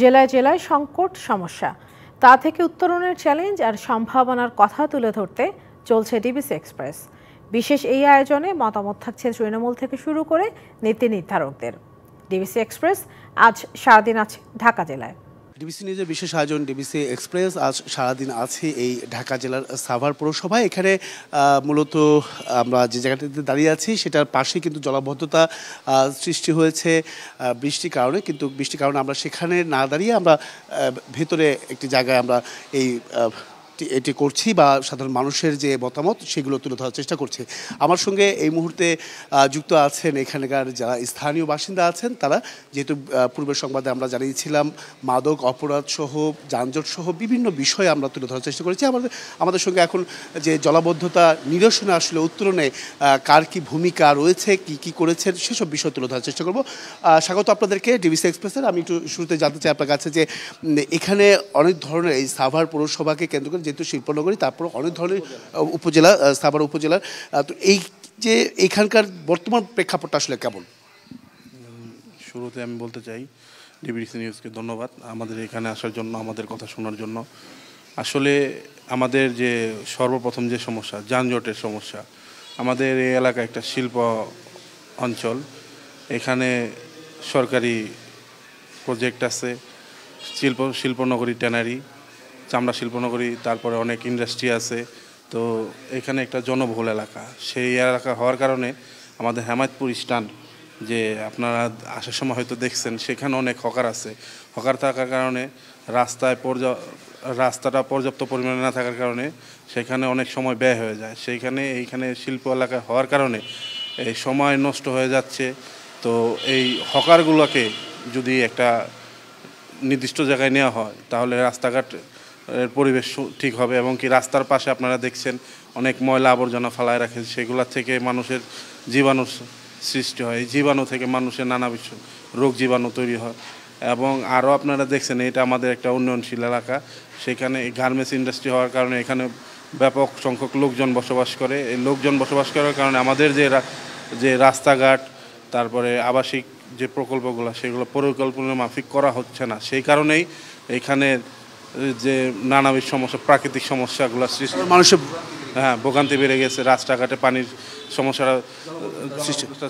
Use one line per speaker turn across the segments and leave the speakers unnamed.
জেলায় জেলায় সংকট সমস্যা, তা থেকে উত্তরণের চ্যালেঞ্জ আর সম্ভাবনার কথা তুলে ধরতে চলছে ডিবিসি এক্সপ্রেস। বিশেষ এই আয়োজনে মতামত থাকছে তৃণমূল থেকে শুরু করে নীতি নির্ধারকদের। ডিবিসি এক্সপ্রেস আজ সারাদিন আছে ঢাকা জেলায়।
ডিবিসি নিউজের বিশেষ আয়োজন ডিবিসি এক্সপ্রেস আজ সারাদিন আছে এই ঢাকা জেলার সাভার পৌরসভায়। এখানে মূলত আমরা যে জায়গাটিতে দাঁড়িয়ে আছি সেটার পাশেই কিন্তু জলাবদ্ধতা সৃষ্টি হয়েছে বৃষ্টির কারণে, কিন্তু বৃষ্টির কারণে আমরা সেখানে না দাঁড়িয়ে আমরা ভেতরে একটি জায়গায় আমরা এটি করছি বা সাধারণ মানুষের যে মতামত সেগুলো তুলে ধরার চেষ্টা করছি। আমার সঙ্গে এই মুহূর্তে যুক্ত আছেন এখানকার যারা স্থানীয় বাসিন্দা আছেন, তারা যেহেতু পূর্বের সংবাদে আমরা জানিয়েছিলাম মাদক অপরাধ সহ যানজট সহ বিভিন্ন বিষয়ে আমরা তুলে ধরার চেষ্টা করেছি। আমাদের সঙ্গে এখন যে জলাবদ্ধতা নিরসনে আসলে উত্তরণে কার কি ভূমিকা রয়েছে, কি করেছেন সেসব বিষয় তুলে ধরার চেষ্টা করব। স্বাগত আপনাদেরকে ডিবিসি এক্সপ্রেসের। আমি একটু শুরুতে জানতে চাই আপনার কাছে যে এখানে অনেক ধরনের এই সাভার পৌরসভাকে কেন্দ্র করে, যেহেতু শিল্পনগরী, তারপর অনেক ধরনের উপজেলা, সাভার উপজেলার, তো এই যে এখানকার বর্তমান প্রেক্ষাপটটা আসলে কেমন?
শুরুতে আমি বলতে চাই ডিবিসি নিউজকে ধন্যবাদ আমাদের এখানে আসার জন্য, আমাদের কথা শোনার জন্য। আসলে আমাদের যে সর্বপ্রথম যে সমস্যা, যানজটের সমস্যা, আমাদের এই এলাকা একটা শিল্প অঞ্চল। এখানে সরকারি প্রজেক্ট আছে, শিল্পনগরী ট্যানারি, চামড়া শিল্পনগরী, তারপরে অনেক ইন্ডাস্ট্রি আছে। তো এখানে একটা জনবহুল এলাকা, সেই এলাকা হওয়ার কারণে আমাদের হেমায়তপুর স্ট্যান্ড, যে আপনারা আসার সময় হয়তো দেখছেন, সেখানে অনেক হকার আছে। হকার থাকার কারণে রাস্তাটা পর্যাপ্ত পরিমাণে না থাকার কারণে সেখানে অনেক সময় ব্যয় হয়ে যায়। এইখানে শিল্প এলাকা হওয়ার কারণে এই সময় নষ্ট হয়ে যাচ্ছে। তো এই হকারগুলোকে যদি একটা নির্দিষ্ট জায়গায় নেওয়া হয় তাহলে রাস্তাঘাট পরিবেশ ঠিক হবে, এবং কি রাস্তার পাশে আপনারা দেখছেন অনেক ময়লা আবর্জনা ফেলায় রাখে, সেগুলোর থেকে মানুষের জীবাণু সৃষ্টি হয়। এই জীবাণু থেকে মানুষের নানা রোগ জীবাণু তৈরি হয়। এবং আরও আপনারা দেখছেন এটা আমাদের একটা উন্নয়নশীল এলাকা, সেখানে গার্মেন্টস ইন্ডাস্ট্রি হওয়ার কারণে এখানে ব্যাপক সংখ্যক লোকজন বসবাস করে। এই লোকজন বসবাস করার কারণে আমাদের যে রাস্তাঘাট, তারপরে আবাসিক যে প্রকল্পগুলো, সেগুলো পরিকল্পনা মাফিক করা হচ্ছে না। সেই কারণেই এখানে যে নানাবিধ সমস্যা, প্রাকৃতিক সমস্যাগুলো সৃষ্টি, মানুষের ভোগান্তি বেড়ে গেছে, রাস্তাঘাটে পানির সমস্যাটা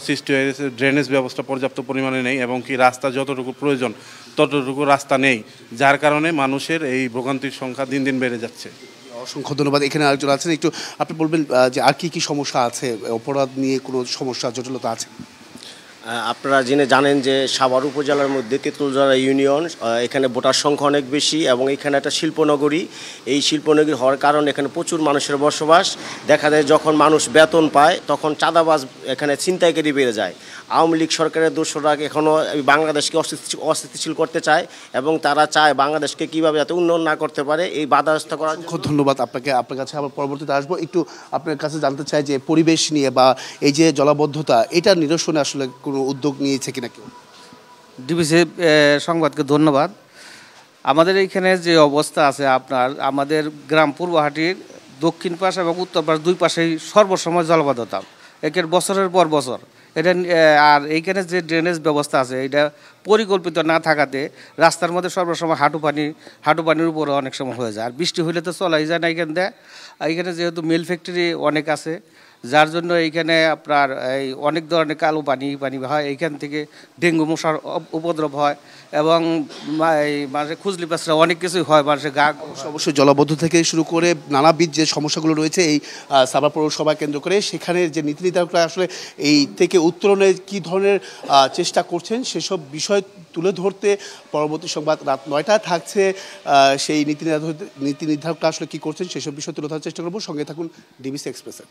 সৃষ্টি হয়ে গেছে, ড্রেনেজ ব্যবস্থা পর্যাপ্ত পরিমাণে নেই, এবং কি রাস্তা যতটুকু প্রয়োজন ততটুকু রাস্তা নেই, যার কারণে মানুষের এই ভোগান্তির সংখ্যা দিন দিন বেড়ে যাচ্ছে।
অসংখ্য ধন্যবাদ। এখানে আরেকজন আছেন, একটু আপনি বলবেন যে আর কি সমস্যা আছে, অপরাধ নিয়ে কোনো সমস্যা জটিলতা আছে?
আপনারা জেনে জানেন যে সাভার উপজেলার মধ্যে তেঁতুলজোড়া ইউনিয়ন, এখানে ভোটার সংখ্যা অনেক বেশি, এবং এখানে একটা শিল্পনগরী। এই শিল্পনগরী হওয়ার কারণে এখানে প্রচুর মানুষের বসবাস। দেখা যায় যখন মানুষ বেতন পায় তখন চাঁদাবাজ এখানে ছিনতাইকারী বেড়ে যায়। আওয়ামী লীগ সরকারের দোসররা এখনও বাংলাদেশকে অস্থিতিশীল করতে চায়, এবং তারা চায় বাংলাদেশকে কীভাবে যাতে উন্নয়ন না করতে পারে এই বাধাগ্রস্ত করার।
খুব ধন্যবাদ আপনাকে। আপনার কাছে আবার পরবর্তীতে আসবো। একটু আপনার কাছে জানতে চাই যে পরিবেশ নিয়ে বা এই যে জলাবদ্ধতা, এটা নিরসনে আসলে কোনো উদ্যোগ নিয়েছে কিনা কেউ?
ডিবিসি সংবাদকে ধন্যবাদ। আমাদের এইখানে যে অবস্থা আছে, আমাদের গ্রাম পূর্বহাটির দক্ষিণ পাশ এবং উত্তর পাশ দুই পাশেই সর্বসময় জলাবদ্ধতা, একের বছরের পর বছর। এটা আর এইখানে যে ড্রেনেজ ব্যবস্থা আছে এটা পরিকল্পিত না থাকাতে রাস্তার মধ্যে সর্বসময় হাঁটু পানির উপরে অনেক সময় হয়ে যায়। আর বৃষ্টি হইলে তো চলাই যায় না এইখানে যেহেতু মিল ফ্যাক্টরি অনেক আছে, যার জন্য এইখানে আপনার এই অনেক ধরনের কালো পানি হয়, এইখান থেকে ডেঙ্গু মশার উপদ্রব হয়, এবং মানুষের খুজলি পাঁচরা অনেক কিছুই হয়, মানুষের গা।
অবশ্যই জলাবদ্ধ থেকে শুরু করে নানাবিধ যে সমস্যাগুলো রয়েছে এই সাভার পৌরসভা কেন্দ্র করে, সেখানে যে নীতি নির্ধারকরা আসলে এই থেকে উত্তরণের কী ধরনের চেষ্টা করছেন সেসব বিষয় তুলে ধরতে পরবর্তী সংবাদ রাত 9টায় থাকছে। সেই নীতি নির্ধারকরা আসলে কী করছেন সেসব বিষয় তুলে ধরার চেষ্টা করবো। সঙ্গে থাকুন ডিবিসি এক্সপ্রেসের।